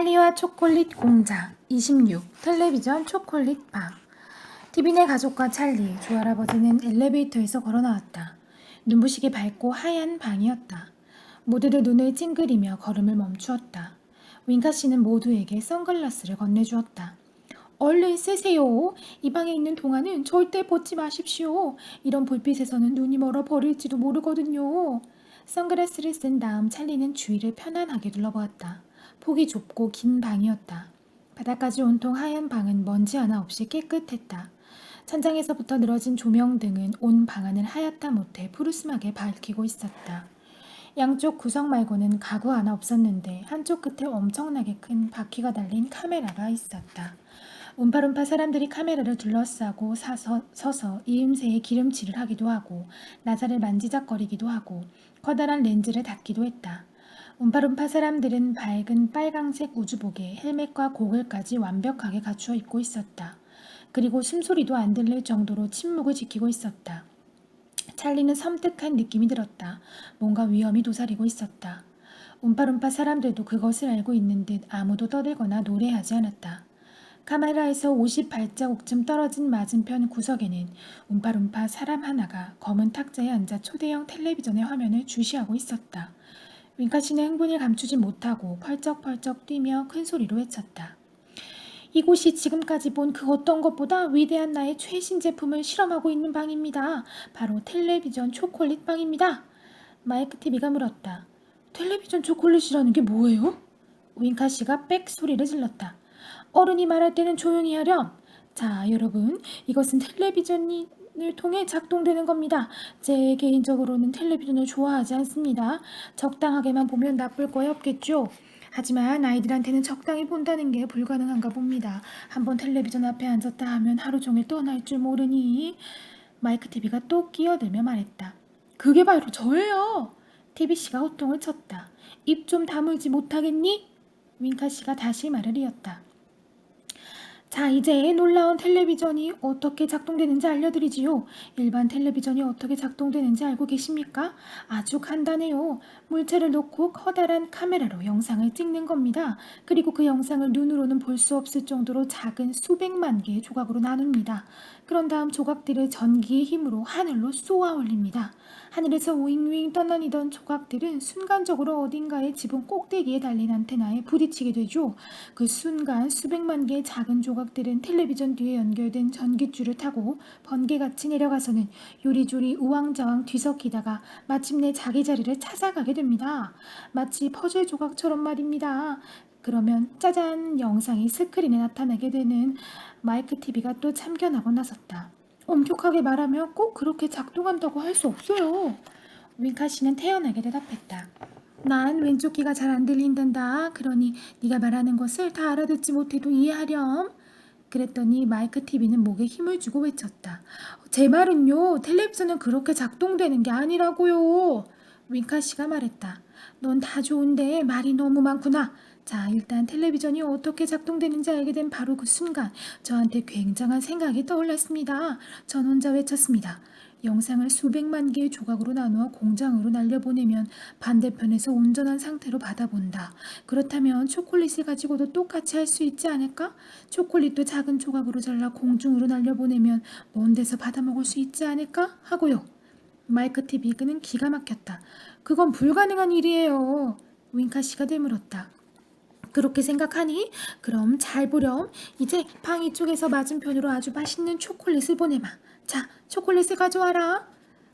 찰리와 초콜릿 공장 26 텔레비전 초콜릿 방. 티비네 가족과 찰리, 조할아버지는 엘리베이터에서 걸어나왔다. 눈부시게 밝고 하얀 방이었다. 모두들 눈을 찡그리며 걸음을 멈추었다. 윙카 씨는 모두에게 선글라스를 건네주었다. 얼른 쓰세요. 이 방에 있는 동안은 절대 벗지 마십시오. 이런 불빛에서는 눈이 멀어 버릴지도 모르거든요. 선글라스를 쓴 다음 찰리는 주위를 편안하게 둘러보았다. 폭이 좁고 긴 방이었다. 바닥까지 온통 하얀 방은 먼지 하나 없이 깨끗했다. 천장에서부터 늘어진 조명등은 온 방안을 하얗다 못해 푸르스하게 밝히고 있었다. 양쪽 구석 말고는 가구 하나 없었는데 한쪽 끝에 엄청나게 큰 바퀴가 달린 카메라가 있었다. 움파룸파 사람들이 카메라를 둘러싸고 서서 이음새에 기름칠을 하기도 하고 나사를 만지작거리기도 하고 커다란 렌즈를 닫기도 했다. 움파룸파 사람들은 밝은 빨강색 우주복에 헬멧과 고글까지 완벽하게 갖추어 입고 있었다. 그리고 숨소리도 안 들릴 정도로 침묵을 지키고 있었다. 찰리는 섬뜩한 느낌이 들었다. 뭔가 위험이 도사리고 있었다. 움파룸파 사람들도 그것을 알고 있는 듯 아무도 떠들거나 노래하지 않았다. 카메라에서 50발자국쯤 떨어진 맞은편 구석에는 움파룸파 사람 하나가 검은 탁자에 앉아 초대형 텔레비전의 화면을 주시하고 있었다. 윙카 씨는 흥분을 감추지 못하고 펄쩍펄쩍 뛰며 큰 소리로 외쳤다. 이곳이 지금까지 본 그 어떤 것보다 위대한 나의 최신 제품을 실험하고 있는 방입니다. 바로 텔레비전 초콜릿 방입니다. 마이크 TV가 물었다. 텔레비전 초콜릿이라는 게 뭐예요? 윙카 씨가 빽 소리를 질렀다. 어른이 말할 때는 조용히 하렴. 자, 여러분, 이것은 텔레비전을 통해 작동되는 겁니다. 제 개인적으로는 텔레비전을 좋아하지 않습니다. 적당하게만 보면 나쁠 거야 없겠죠? 하지만 아이들한테는 적당히 본다는 게 불가능한가 봅니다. 한번 텔레비전 앞에 앉았다 하면 하루 종일 떠날 줄 모르니. 마이크 TV가 또 끼어들며 말했다. 그게 바로 저예요. TV씨가 호통을 쳤다. 입 좀 다물지 못하겠니? 윙카씨가 다시 말을 이었다. 자, 이제 놀라운 텔레비전이 어떻게 작동되는지 알려드리지요. 일반 텔레비전이 어떻게 작동되는지 알고 계십니까? 아주 간단해요. 물체를 놓고 커다란 카메라로 영상을 찍는 겁니다. 그리고 그 영상을 눈으로는 볼 수 없을 정도로 작은 수백만 개의 조각으로 나눕니다. 그런 다음 조각들을 전기의 힘으로 하늘로 쏘아 올립니다. 하늘에서 윙윙 떠다니던 조각들은 순간적으로 어딘가의 지붕 꼭대기에 달린 안테나에 부딪히게 되죠. 그 순간 수백만 개의 작은 조각들은 텔레비전 뒤에 연결된 전깃줄을 타고 번개같이 내려가서는 요리조리 우왕좌왕 뒤섞이다가 마침내 자기 자리를 찾아가게 됩니다. 마치 퍼즐 조각처럼 말입니다. 그러면 짜잔, 영상이 스크린에 나타나게 되는 마이크 TV가 또 참견하고 나섰다. 엄격하게 말하면 꼭 그렇게 작동한다고 할 수 없어요. 윙카 씨는 태연하게 대답했다. 난 왼쪽 귀가 잘 안 들린단다. 그러니 네가 말하는 것을 다 알아듣지 못해도 이해하렴. 그랬더니 마이크 TV는 목에 힘을 주고 외쳤다. 제 말은요. 텔레비전은 그렇게 작동되는 게 아니라고요. 윙카 씨가 말했다. 넌 다 좋은데 말이 너무 많구나. 자, 일단 텔레비전이 어떻게 작동되는지 알게 된 바로 그 순간 저한테 굉장한 생각이 떠올랐습니다. 전 혼자 외쳤습니다. 영상을 수백만 개의 조각으로 나누어 공장으로 날려보내면 반대편에서 온전한 상태로 받아본다. 그렇다면 초콜릿을 가지고도 똑같이 할 수 있지 않을까? 초콜릿도 작은 조각으로 잘라 공중으로 날려보내면 먼 데서 받아먹을 수 있지 않을까? 하고요. 마이크 TV는 기가 막혔다. 그건 불가능한 일이에요. 윙카 씨가 되물었다. 그렇게 생각하니? 그럼 잘 보렴. 이제 방 이쪽에서 맞은편으로 아주 맛있는 초콜릿을 보내마. 자, 초콜릿을 가져와라.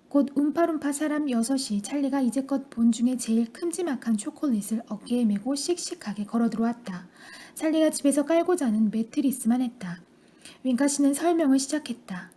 곧 움파룸파 사람 6이 찰리가 이제껏 본 중에 제일 큼지막한 초콜릿을 어깨에 메고 씩씩하게 걸어 들어왔다. 찰리가 집에서 깔고 자는 매트리스만 했다. 윙카 씨는 설명을 시작했다.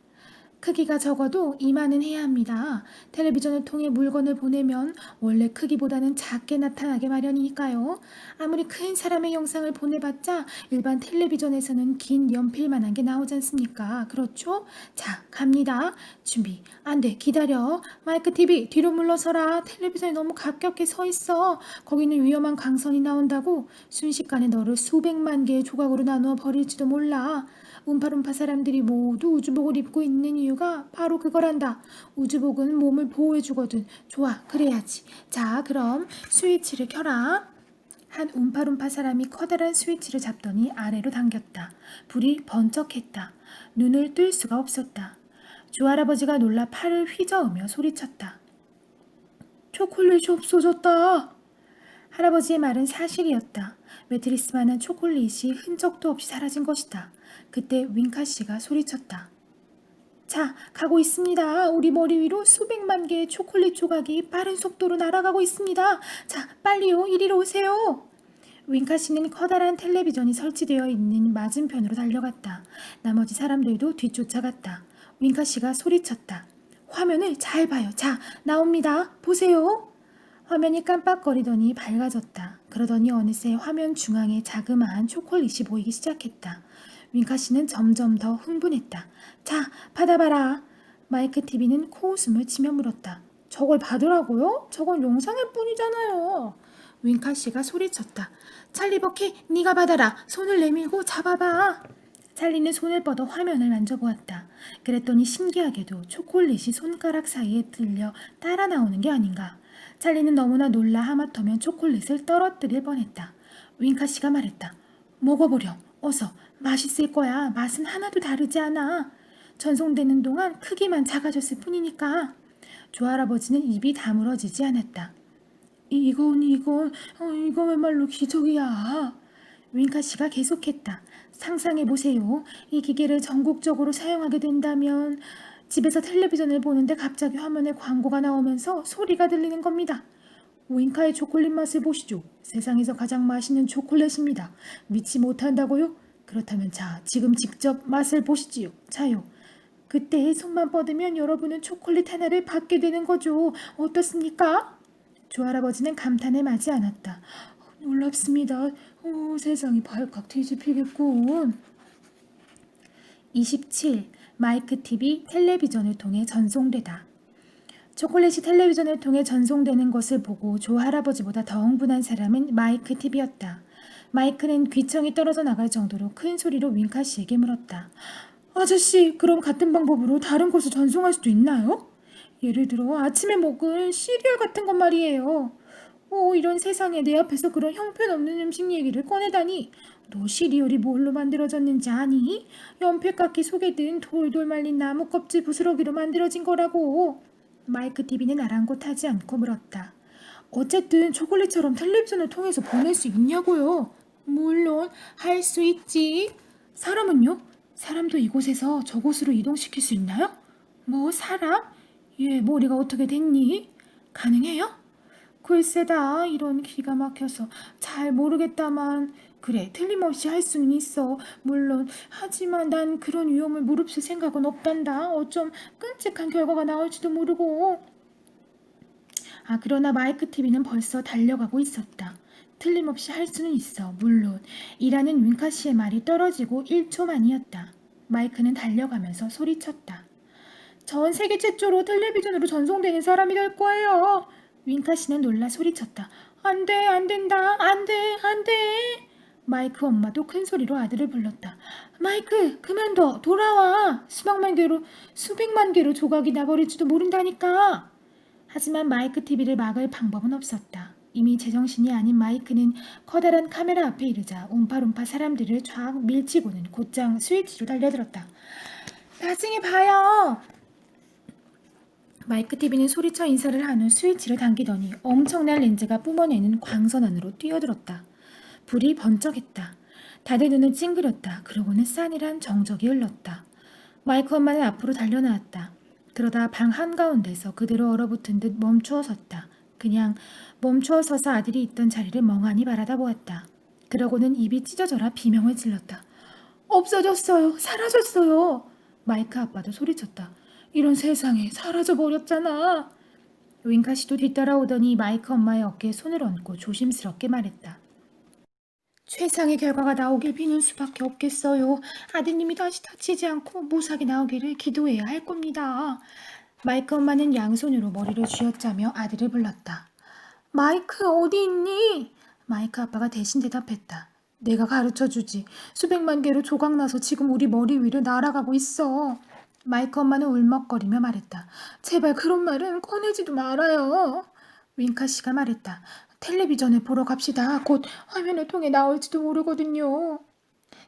크기가 적어도 이만은 해야 합니다. 텔레비전을 통해 물건을 보내면 원래 크기보다는 작게 나타나게 마련이니까요. 아무리 큰 사람의 영상을 보내봤자 일반 텔레비전에서는 긴 연필만한 게 나오지 않습니까? 그렇죠? 자, 갑니다. 준비. 안 돼, 기다려. 마이크 TV 뒤로 물러서라. 텔레비전이 너무 가깝게 서 있어. 거기는 위험한 광선이 나온다고. 순식간에 너를 수백만 개의 조각으로 나누어 버릴지도 몰라. 움파룸파 사람들이 모두 우주복을 입고 있는 이유가 바로 그거란다. 우주복은 몸을 보호해주거든. 좋아, 그래야지. 자, 그럼 스위치를 켜라. 한 움파룸파 사람이 커다란 스위치를 잡더니 아래로 당겼다. 불이 번쩍했다. 눈을 뜰 수가 없었다. 조할아버지가 놀라 팔을 휘저으며 소리쳤다. 초콜릿이 없어졌다. 할아버지의 말은 사실이었다. 매트리스만한 초콜릿이 흔적도 없이 사라진 것이다. 그때 윙카 씨가 소리쳤다. 자, 가고 있습니다. 우리 머리 위로 수백만 개의 초콜릿 조각이 빠른 속도로 날아가고 있습니다. 자, 빨리요. 이리로 오세요. 윙카 씨는 커다란 텔레비전이 설치되어 있는 맞은편으로 달려갔다. 나머지 사람들도 뒤쫓아갔다. 윙카 씨가 소리쳤다. 화면을 잘 봐요. 자, 나옵니다. 보세요. 화면이 깜빡거리더니 밝아졌다. 그러더니 어느새 화면 중앙에 자그마한 초콜릿이 보이기 시작했다. 윙카 씨는 점점 더 흥분했다. 자, 받아봐라. 마이크 TV는 코웃음을 치며 물었다. 저걸 받으라고요? 저건 영상일 뿐이잖아요. 윙카 씨가 소리쳤다. 찰리 버키, 네가 받아라. 손을 내밀고 잡아봐. 찰리는 손을 뻗어 화면을 만져보았다. 그랬더니 신기하게도 초콜릿이 손가락 사이에 들려 따라 나오는 게 아닌가. 찰리는 너무나 놀라 하마터면 초콜릿을 떨어뜨릴 뻔했다. 윙카 씨가 말했다. 먹어보렴. 어서. 맛있을 거야. 맛은 하나도 다르지 않아. 전송되는 동안 크기만 작아졌을 뿐이니까. 조할아버지는 입이 다물어지지 않았다. 이거야말로 기적이야. 윙카 씨가 계속했다. 상상해보세요. 이 기계를 전국적으로 사용하게 된다면 집에서 텔레비전을 보는데 갑자기 화면에 광고가 나오면서 소리가 들리는 겁니다. 윙카의 초콜릿 맛을 보시죠. 세상에서 가장 맛있는 초콜릿입니다. 믿지 못한다고요? 그렇다면 자, 지금 직접 맛을 보시지요. 자요. 그때 손만 뻗으면 여러분은 초콜릿 하나를 받게 되는 거죠. 어떻습니까? 조할아버지는 감탄을 마지 않았다. 놀랍습니다. 세상이 발칵 뒤집히겠군. 27. 마이크 TV 텔레비전을 통해 전송되다. 초콜릿이 텔레비전을 통해 전송되는 것을 보고 조할아버지보다 더 흥분한 사람은 마이크 TV였다. 마이크는 귀청이 떨어져 나갈 정도로 큰 소리로 윙카 씨에게 물었다. 아저씨, 그럼 같은 방법으로 다른 것을 전송할 수도 있나요? 예를 들어 아침에 먹은 시리얼 같은 것 말이에요. 이런 세상에 내 앞에서 그런 형편없는 음식 얘기를 꺼내다니. 너 시리얼이 뭘로 만들어졌는지 아니? 연필깎이 속에 든 돌돌 말린 나무 껍질 부스러기로 만들어진 거라고. 마이크 TV는 아랑곳하지 않고 물었다. 어쨌든 초콜릿처럼 텔레비전을 통해서 보낼 수 있냐고요? 물론 할 수 있지. 사람은요? 사람도 이곳에서 저곳으로 이동시킬 수 있나요? 뭐 사람? 얘 머리가 어떻게 됐니? 가능해요? 글쎄다. 이런 기가 막혀서 잘 모르겠다만. 그래, 틀림없이 할 수는 있어. 물론 하지만 난 그런 위험을 무릅쓸 생각은 없단다. 어쩜 끔찍한 결과가 나올지도 모르고. 그러나 마이크 TV는 벌써 달려가고 있었다. 틀림없이 할 수는 있어. 물론 이라는 윙카 씨의 말이 떨어지고 1초 만이었다. 마이크는 달려가면서 소리쳤다. 전 세계 최초로 텔레비전으로 전송되는 사람이 될 거예요. 윙카 씨는 놀라 소리쳤다. 안 돼, 안 된다. 안 돼, 안 돼. 마이크 엄마도 큰 소리로 아들을 불렀다. 마이크, 그만둬. 돌아와. 수백만 개로 조각이 나버릴지도 모른다니까. 하지만 마이크 TV를 막을 방법은 없었다. 이미 제정신이 아닌 마이크는 커다란 카메라 앞에 이르자 옴파룸파 사람들을 쫙 밀치고는 곧장 스위치로 달려들었다. 나중에 봐요. 마이크 TV는 소리쳐 인사를 한 후 스위치를 당기더니 엄청난 렌즈가 뿜어내는 광선 안으로 뛰어들었다. 불이 번쩍했다. 다들 눈을 찡그렸다. 그러고는 싸늘한 정적이 흘렀다. 마이크 엄마는 앞으로 달려나왔다. 그러다 방 한가운데서 그대로 얼어붙은 듯 멈추어 섰다. 그냥 멈추어 서서 아들이 있던 자리를 멍하니 바라다 보았다. 그러고는 입이 찢어져라 비명을 질렀다. 없어졌어요. 사라졌어요. 마이크 아빠도 소리쳤다. 이런 세상에 사라져버렸잖아. 윙카 씨도 뒤따라오더니 마이크 엄마의 어깨에 손을 얹고 조심스럽게 말했다. 최상의 결과가 나오길 비는 수밖에 없겠어요. 아드님이 다시 다치지 않고 무사하게 나오기를 기도해야 할 겁니다. 마이크 엄마는 양손으로 머리를 쥐어짜며 아들을 불렀다. 마이크 어디 있니? 마이크 아빠가 대신 대답했다. 내가 가르쳐주지. 수백만 개로 조각나서 지금 우리 머리 위를 날아가고 있어. 마이크 엄마는 울먹거리며 말했다. 제발 그런 말은 꺼내지도 말아요. 윙카 씨가 말했다. 텔레비전을 보러 갑시다. 곧 화면을 통해 나올지도 모르거든요.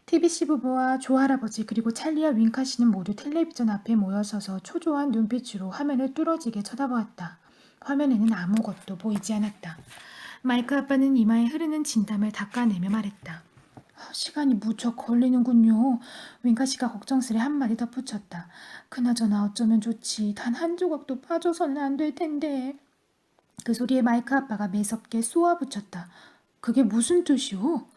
TBC 부부와 조할아버지 그리고 찰리와 윙카 씨는 모두 텔레비전 앞에 모여서서 초조한 눈빛으로 화면을 뚫어지게 쳐다보았다. 화면에는 아무것도 보이지 않았다. 마이크 아빠는 이마에 흐르는 진땀을 닦아내며 말했다. 시간이 무척 걸리는군요. 윙카 씨가 걱정스레 한마디 덧붙였다. 그나저나 어쩌면 좋지. 단 한 조각도 빠져서는 안 될 텐데. 그 소리에 마이크 아빠가 매섭게 쏘아붙였다. 그게 무슨 뜻이오?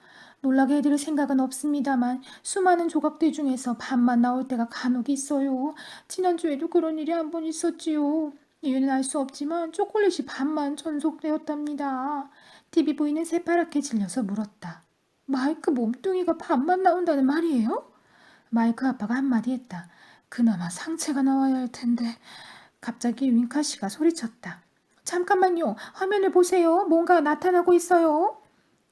놀라게 해드릴 생각은 없습니다만 수많은 조각들 중에서 반만 나올 때가 간혹 있어요. 지난주에도 그런 일이 한 번 있었지요. 이유는 알 수 없지만 초콜릿이 반만 전속되었답니다. TV 부인은 새파랗게 질려서 물었다. 마이크 몸뚱이가 반만 나온다는 말이에요? 마이크 아빠가 한마디 했다. 그나마 상체가 나와야 할 텐데. 갑자기 윙카 씨가 소리쳤다. 잠깐만요. 화면을 보세요. 뭔가 나타나고 있어요.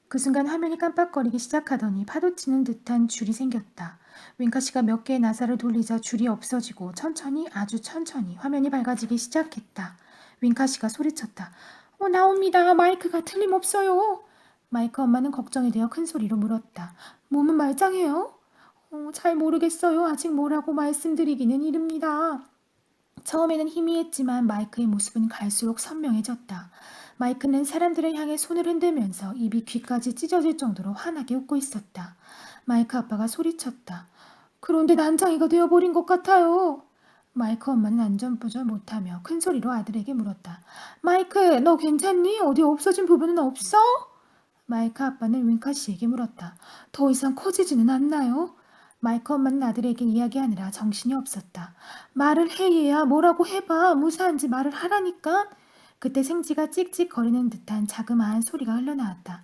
그 순간 화면이 깜빡거리기 시작하더니 파도치는 듯한 줄이 생겼다. 윙카 씨가 몇 개의 나사를 돌리자 줄이 없어지고 천천히 아주 천천히 화면이 밝아지기 시작했다. 윙카 씨가 소리쳤다. 나옵니다. 마이크가 틀림없어요. 마이크 엄마는 걱정이 되어 큰 소리로 물었다. 몸은 말짱해요? 잘 모르겠어요. 아직 뭐라고 말씀드리기는 이릅니다. 처음에는 희미했지만 마이크의 모습은 갈수록 선명해졌다. 마이크는 사람들을 향해 손을 흔들면서 입이 귀까지 찢어질 정도로 환하게 웃고 있었다. 마이크 아빠가 소리쳤다. 그런데 난장이가 되어버린 것 같아요. 마이크 엄마는 안전부절 못하며 큰 소리로 아들에게 물었다. 마이크, 너 괜찮니? 어디 없어진 부분은 없어? 마이크 아빠는 윙카 씨에게 물었다. 더 이상 커지지는 않나요? 마이크 엄마는 아들에게 이야기하느라 정신이 없었다. 말을 해야 뭐라고 해봐. 무사한지 말을 하라니까. 그때 생지가 찍찍거리는 듯한 자그마한 소리가 흘러나왔다.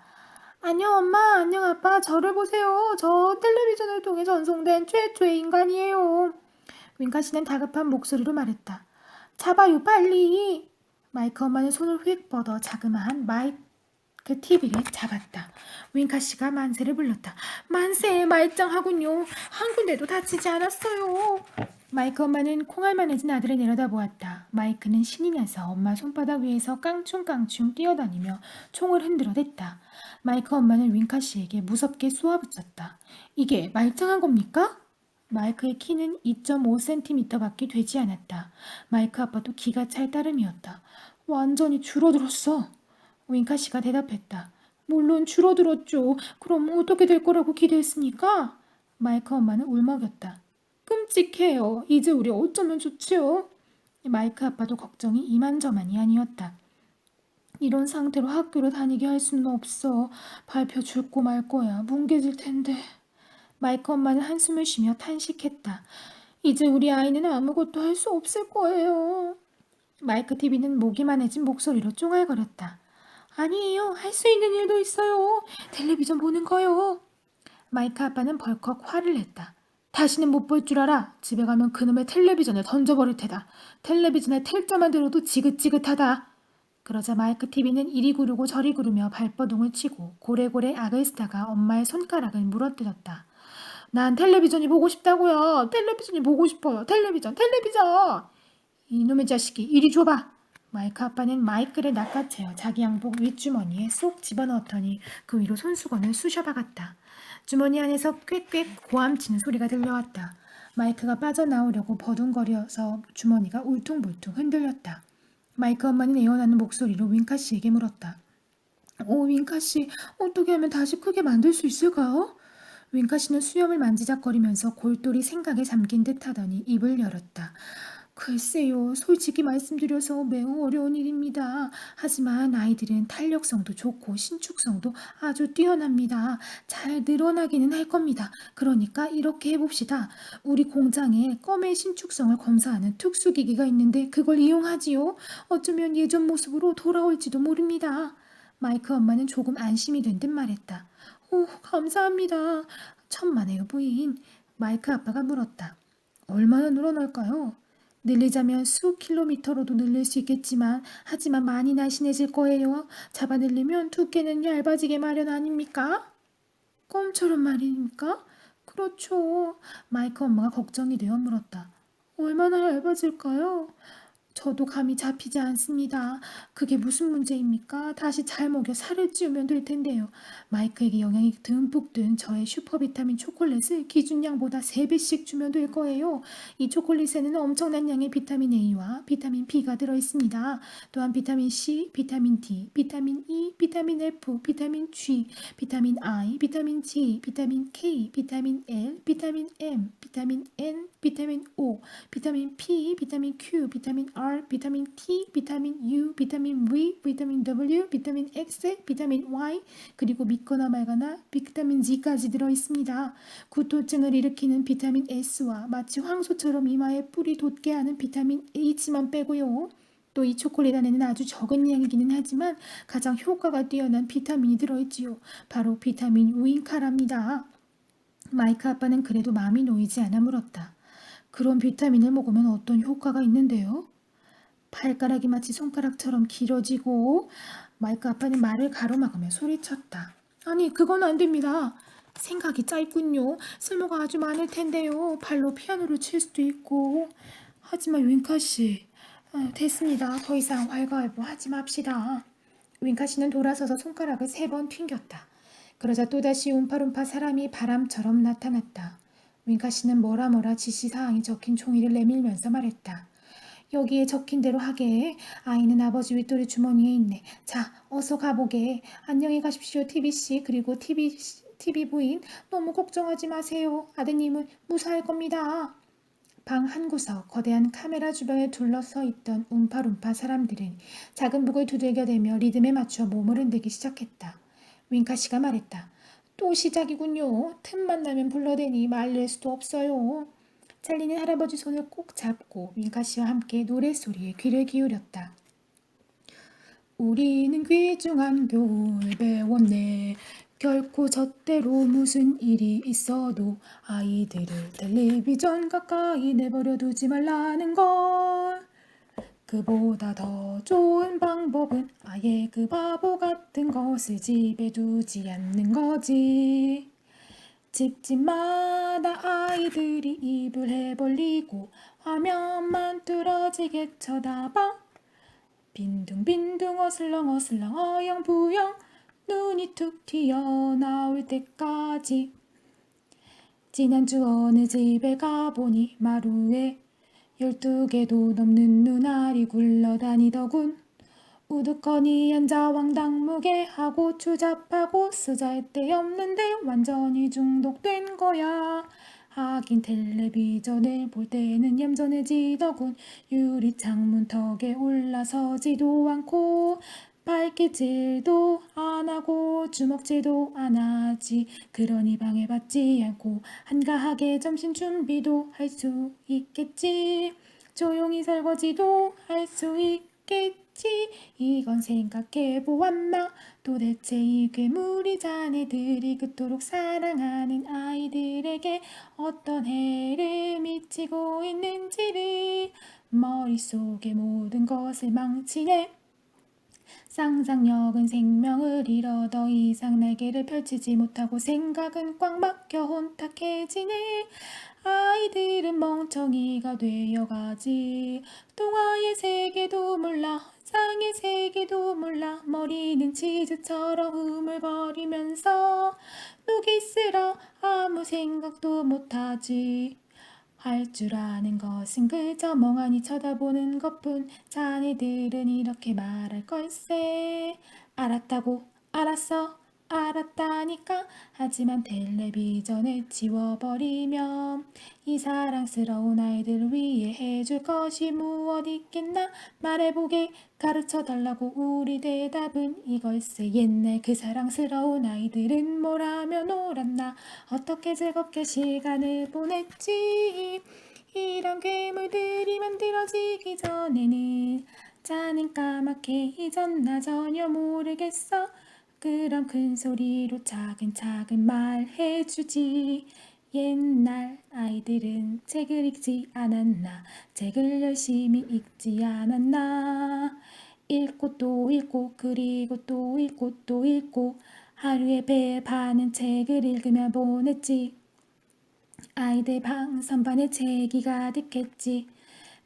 안녕 엄마, 안녕 아빠, 저를 보세요. 저 텔레비전을 통해 전송된 최초의 인간이에요. 윙카 씨는 다급한 목소리로 말했다. 잡아요 빨리. 마이크 엄마는 손을 휙 뻗어 자그마한 마이크 TV를 잡았다. 윙카 씨가 만세를 불렀다. 만세, 말짱하군요. 한 군데도 다치지 않았어요. 마이크 엄마는 콩알만해진 아들을 내려다보았다. 마이크는 신이 나서 엄마 손바닥 위에서 깡충깡충 뛰어다니며 총을 흔들어댔다. 마이크 엄마는 윙카 씨에게 무섭게 쏘아붙였다. 이게 말짱한 겁니까? 마이크의 키는 2.5cm밖에 되지 않았다. 마이크 아빠도 기가 찰 따름이었다. 완전히 줄어들었어. 윙카 씨가 대답했다. 물론 줄어들었죠. 그럼 어떻게 될 거라고 기대했습니까? 마이크 엄마는 울먹였다. 끔찍해요. 이제 우리 어쩌면 좋지요? 마이크 아빠도 걱정이 이만저만이 아니었다. 이런 상태로 학교를 다니게 할 수는 없어. 발표 죽고 말 거야. 뭉개질 텐데. 마이크 엄마는 한숨을 쉬며 탄식했다. 이제 우리 아이는 아무것도 할 수 없을 거예요. 마이크 TV는 목이만해진 목소리로 쫑알거렸다. 아니에요. 할 수 있는 일도 있어요. 텔레비전 보는 거요. 마이크 아빠는 벌컥 화를 냈다. 다시는 못 볼 줄 알아. 집에 가면 그놈의 텔레비전을 던져버릴 테다. 텔레비전에 텔자만 들어도 지긋지긋하다. 그러자 마이크 TV는 이리 구르고 저리 구르며 발버둥을 치고 고래고래 악을 쓰다가 엄마의 손가락을 물어뜯었다. 난 텔레비전이 보고 싶다고요. 텔레비전이 보고 싶어요. 텔레비전. 이놈의 자식이 이리 줘봐. 마이크 아빠는 마이크를 낚아채어 자기 양복 윗주머니에 쏙 집어넣었더니 그 위로 손수건을 쑤셔박았다. 주머니 안에서 꽥꽥 고함치는 소리가 들려왔다. 마이크가 빠져나오려고 버둥거려서 주머니가 울퉁불퉁 흔들렸다. 마이크 엄마는 애원하는 목소리로 윙카 씨에게 물었다. 윙카 씨, 어떻게 하면 다시 크게 만들 수 있을까요? 윙카 씨는 수염을 만지작거리면서 골똘히 생각에 잠긴 듯하더니 입을 열었다. 글쎄요, 솔직히 말씀드려서 매우 어려운 일입니다. 하지만 아이들은 탄력성도 좋고 신축성도 아주 뛰어납니다. 잘 늘어나기는 할 겁니다. 그러니까 이렇게 해봅시다. 우리 공장에 껌의 신축성을 검사하는 특수기기가 있는데 그걸 이용하지요. 어쩌면 예전 모습으로 돌아올지도 모릅니다. 마이크 엄마는 조금 안심이 된 듯 말했다. 오, 감사합니다. 천만에요, 부인. 마이크 아빠가 물었다. 얼마나 늘어날까요? 늘리자면 수 킬로미터로도 늘릴 수 있겠지만 하지만 많이 날씬해질 거예요. 잡아 늘리면 두께는 얇아지게 마련 아닙니까? 껌처럼 말입니까? 그렇죠. 마이크 엄마가 걱정이 되어 물었다. 얼마나 얇아질까요? 저도 감이 잡히지 않습니다. 그게 무슨 문제입니까? 다시 잘 먹여 살을 찌우면 될 텐데요. 마이크에게 영양이 듬뿍 든 저의 슈퍼비타민 초콜릿을 기준량보다 3배씩 주면 될 거예요. 이 초콜릿에는 엄청난 양의 비타민 A와 비타민 B가 들어있습니다. 또한 비타민 C, 비타민 D, 비타민 E, 비타민 F, 비타민 G, 비타민 I, 비타민 G, 비타민 K, 비타민 L, 비타민 M, 비타민 N, 비타민 O, 비타민 P, 비타민 Q, 비타민 R, 비타민 T, 비타민 U, 비타민 V, 비타민 W, 비타민 X, 비타민 Y, 그리고 믿거나 말거나 비타민 G까지 들어있습니다. 구토증을 일으키는 비타민 S와 마치 황소처럼 이마에 뿔이 돋게 하는 비타민 H만 빼고요. 또 이 초콜릿 안에는 아주 적은 양이기는 하지만 가장 효과가 뛰어난 비타민이 들어있지요. 바로 비타민 우인카랍니다. 마이크 아빠는 그래도 마음이 놓이지 않아 물었다. 그런 비타민을 먹으면 어떤 효과가 있는데요? 발가락이 마치 손가락처럼 길어지고 마이크 아빠는 말을 가로막으며 소리쳤다. 아니 그건 안 됩니다. 생각이 짧군요. 쓸모가 아주 많을 텐데요. 발로 피아노를 칠 수도 있고. 하지만 윙카 씨, 됐습니다. 더 이상 왈가왈부 하지 맙시다. 윙카 씨는 돌아서서 손가락을 3번 튕겼다. 그러자 또다시 움파룸파 사람이 바람처럼 나타났다. 윙카 씨는 뭐라 지시사항이 적힌 종이를 내밀면서 말했다. 여기에 적힌 대로 하게. 아이는 아버지 윗돌이 주머니에 있네. 자, 어서 가보게. 안녕히 가십시오, TV씨. 그리고 TV 부인. 너무 걱정하지 마세요. 아드님은 무사할 겁니다. 방 한 구석 거대한 카메라 주변에 둘러서 있던 움파룸파 사람들은 작은 북을 두들겨대며 리듬에 맞춰 몸을 흔들기 시작했다. 윙카 씨가 말했다. 또 시작이군요. 틈만 나면 불러대니 말릴 수도 없어요. 찰리는 할아버지 손을 꼭 잡고 윙카 씨와 함께 노랫소리에 귀를 기울였다. 우리는 귀중한 교훈을 배웠네. 결코 젖대로 무슨 일이 있어도 아이들을 텔레비전 가까이 내버려 두지 말라는 걸. 그보다 더 좋은 방법은 아예 그 바보 같은 것을 집에 두지 않는 거지. 집집마다 아이들이 입을 해벌리고 화면만 뚫어지게 쳐다봐. 빈둥빈둥 어슬렁어슬렁 어영부영 눈이 툭 튀어나올 때까지. 지난주 어느 집에 가보니 마루에 12개도 넘는 눈알이 굴러다니더군. 우두커니 앉아 왕당무게하고 추잡하고 쓰잘데없는데 완전히 중독된 거야. 하긴 텔레비전을 볼 때는 얌전해지더군. 유리창문 턱에 올라서지도 않고 발길질도 안 하고 주먹질도 안 하지. 그러니 방해받지 않고 한가하게 점심 준비도 할 수 있겠지. 조용히 설거지도 할 수 있겠지. 이건 생각해보았나. 도대체 이 괴물이 자네들이 그토록 사랑하는 아이들에게 어떤 해를 미치고 있는지를. 머릿속의 모든 것을 망치네. 상상력은 생명을 잃어 더 이상 날개를 펼치지 못하고 생각은 꽉 막혀 혼탁해지네. 아이들은 멍청이가 되어가지. 동화의 세계도 몰라 상의 세계도 몰라. 머리는 치즈처럼 우물거리면서 녹이 쓸어 아무 생각도 못하지. 할 줄 아는 것은 그저 멍하니 쳐다보는 것뿐. 자네들은 이렇게 말할 걸세. 알았다고. 알았어. 알았다니까. 하지만 텔레비전을 지워버리면 이 사랑스러운 아이들을 위해 해줄 것이 무엇 있겠나. 말해보게. 가르쳐달라고. 우리 대답은 이걸세. 옛날 그 사랑스러운 아이들은 뭘 하며 놀았나. 어떻게 즐겁게 시간을 보냈지. 이런 괴물들이 만들어지기 전에는 자는 까맣게 잊었나 전혀 모르겠어. 그럼 큰 소리로 차근차근 말해주지. 옛날 아이들은 책을 읽지 않았나. 책을 열심히 읽지 않았나. 읽고 또 읽고 그리고 또 읽고 또 읽고 하루에 배 반은 책을 읽으며 보냈지. 아이들 방 선반에 책이 가득했지.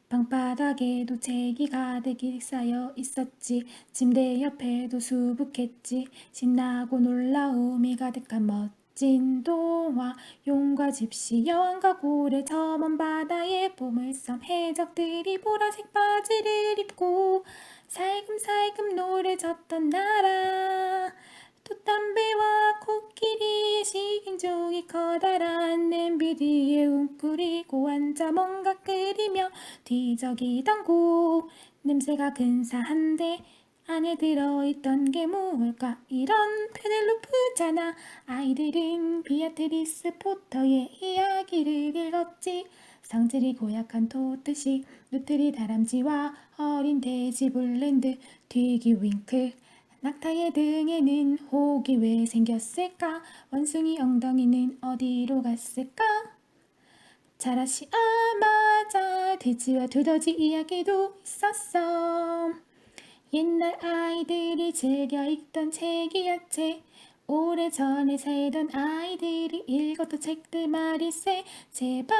방바닥에도 책이 가득 쌓여 있었지. 침대 옆에도 수북했지. 신나고 놀라움이 가득한 멋진 동화. 용과 집시, 여왕과 고래, 저 먼 바다의 보물섬. 해적들이 보라색 바지를 입고 살금살금 노래 졌던 나라. 돛담배와 코끼리, 식인종이 커다란 냄비 뒤에 웅크리고 앉아 뭔가 끓이며 뒤적이던 곳. 냄새가 근사한데 안에 들어있던 게 무엇일까? 이런 페넬로프잖아. 아이들은 비아트리스 포터의 이야기를 읽었지. 성질이 고약한 토트식, 누트리 다람쥐와 어린 돼지 블렌드, 튀기 윙크. 낙타의 등에는 혹이 왜 생겼을까? 원숭이 엉덩이는 어디로 갔을까? 자라시, 맞아. 돼지와 두더지 이야기도 있었어. 옛날 아이들이 즐겨 읽던 책이었지. 오래전에 살던 아이들이 읽었던 책들 말일세. 제발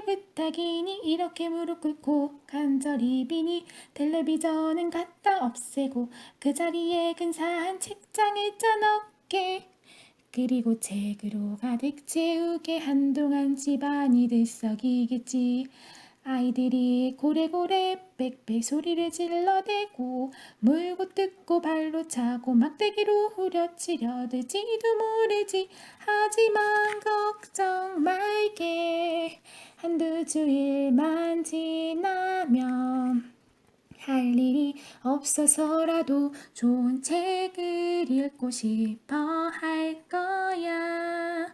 부탁이니 이렇게 무릎 꿇고 간절히 비니. 텔레비전은 갖다 없애고 그 자리에 근사한 책장을 짜놓게. 그리고 책으로 가득 채우게. 한동안 집안이 들썩이겠지. 아이들이 고래고래 빽빽 소리를 질러대고 물고 뜯고 발로 차고 막대기로 후려치려들지도 모르지. 하지만 걱정 말게. 한두 주일만 지나면 할 일이 없어서라도 좋은 책을 읽고 싶어 할 거야.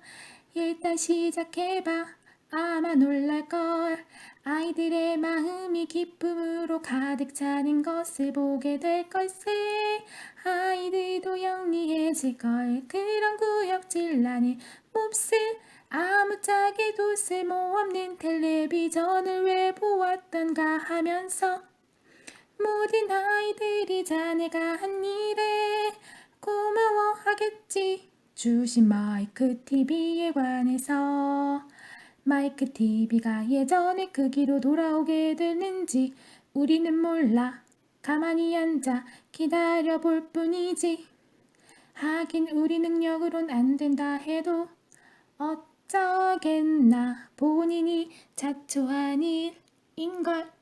일단 시작해봐. 아마 놀랄걸. 아이들의 마음이 기쁨으로 가득 차는 것을 보게 될 걸세. 아이들도 영리해질걸. 그런 구역질 나는 몹쓸 아무짝에도 쓸모없는 텔레비전을 왜 보았던가 하면서 모든 아이들이 자네가 한 일에 고마워하겠지. 주신 마이크 TV에 관해서. 마이크 TV가 예전의 크기로 돌아오게 되는지 우리는 몰라. 가만히 앉아 기다려볼 뿐이지. 하긴 우리 능력으론 안 된다 해도 어쩌겠나. 본인이 자초한 일인걸.